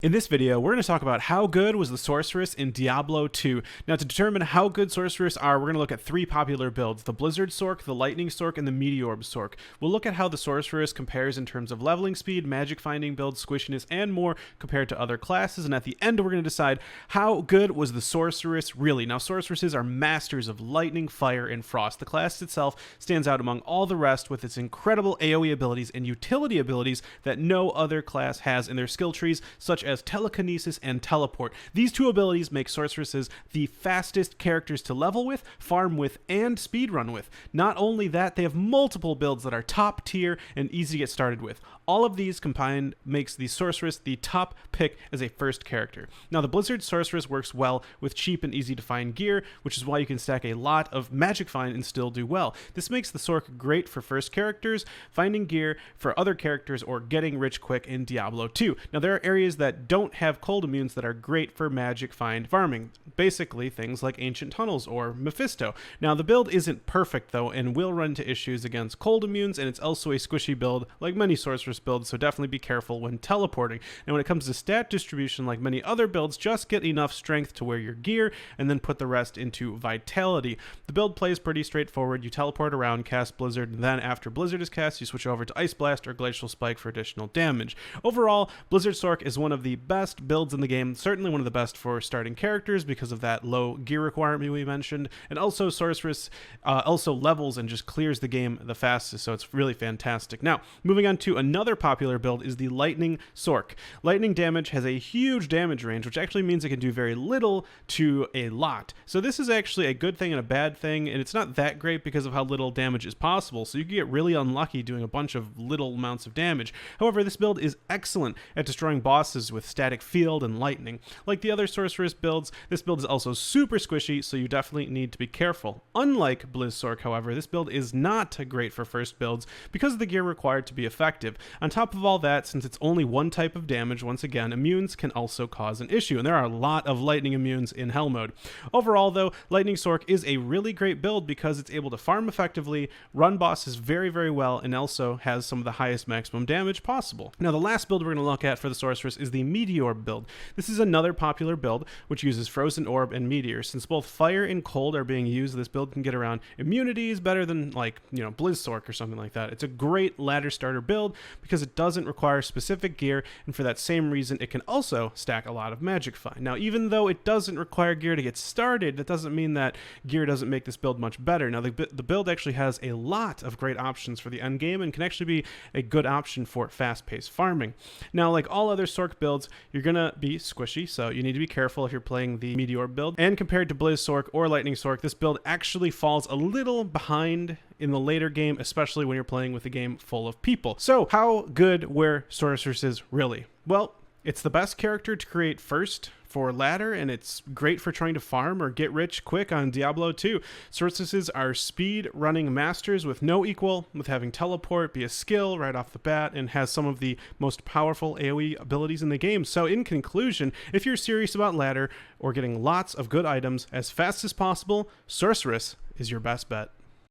In this video, we're going to talk about how good was the Sorceress in Diablo 2. Now, to determine how good Sorceress are, we're going to look at three popular builds: the Blizzard Sorc, the Lightning Sorc, and the Meteor Sorc. We'll look at how the Sorceress compares in terms of leveling speed, magic finding build, squishiness, and more compared to other classes, and at the end, we're going to decide how good was the Sorceress really. Now, Sorceresses are masters of lightning, fire, and frost. The class itself stands out among all the rest with its incredible AoE abilities and utility abilities that no other class has in their skill trees, such as telekinesis and teleport. These two abilities make sorceresses the fastest characters to level with, farm with, and speedrun with. Not only that, they have multiple builds that are top tier and easy to get started with. All of these combined makes the Sorceress the top pick as a first character. Now, the Blizzard Sorceress works well with cheap and easy to find gear, which is why you can stack a lot of magic find and still do well. This makes the Sorc great for first characters, finding gear for other characters, or getting rich quick in Diablo 2. Now, there are areas that don't have cold immunes that are great for magic find farming. Basically, things like Ancient Tunnels or Mephisto. Now, the build isn't perfect though, and will run into issues against cold immunes, and it's also a squishy build like many Sorceress builds, so definitely be careful when teleporting. And when it comes to stat distribution, like many other builds, just get enough strength to wear your gear and then put the rest into vitality. The build plays pretty straightforward. You teleport around, cast Blizzard, and then after Blizzard is cast, you switch over to Ice Blast or Glacial Spike for additional damage. Overall, Blizzard Sorc is one of the best builds in the game, certainly one of the best for starting characters because of that low gear requirement we mentioned, and also Sorceress also levels and just clears the game the fastest, so it's really fantastic. Now, moving on to another popular build is the Lightning Sorc. Lightning damage has a huge damage range, which actually means it can do very little to a lot. So this is actually a good thing and a bad thing, and it's not that great because of how little damage is possible, so you can get really unlucky doing a bunch of little amounts of damage. However, this build is excellent at destroying bosses with static field and lightning. Like the other Sorceress builds, this build is also super squishy, so you definitely need to be careful. Unlike Blizz Sorc, however, this build is not great for first builds because of the gear required to be effective. On top of all that, since it's only one type of damage, once again, immunes can also cause an issue, and there are a lot of lightning immunes in Hell mode. Overall, though, Lightning Sorc is a really great build because it's able to farm effectively, run bosses very, very well, and also has some of the highest maximum damage possible. Now, the last build we're going to look at for the Sorceress is the Meteor Build. This is another popular build which uses Frozen Orb and Meteor. Since both fire and cold are being used, this build can get around immunities better than, like, Blizz Sorc or something like that. It's a great ladder starter build because it doesn't require specific gear, and for that same reason, it can also stack a lot of magic find. Now, even though it doesn't require gear to get started, that doesn't mean that gear doesn't make this build much better. Now, the build actually has a lot of great options for the end game and can actually be a good option for fast-paced farming. Now, like all other Sorc builds, you're gonna be squishy, so you need to be careful if you're playing the Meteor build. And compared to Blizz Sorc or Lightning Sorc, this build actually falls a little behind in the later game, especially when you're playing with a game full of people. So, how good were Sorceresses really? Well, it's the best character to create first for ladder, and it's great for trying to farm or get rich quick on Diablo 2. Sorceresses are speed running masters with no equal, with having teleport be a skill right off the bat, and has some of the most powerful AoE abilities in the game. So in conclusion, if you're serious about ladder or getting lots of good items as fast as possible, Sorceress is your best bet.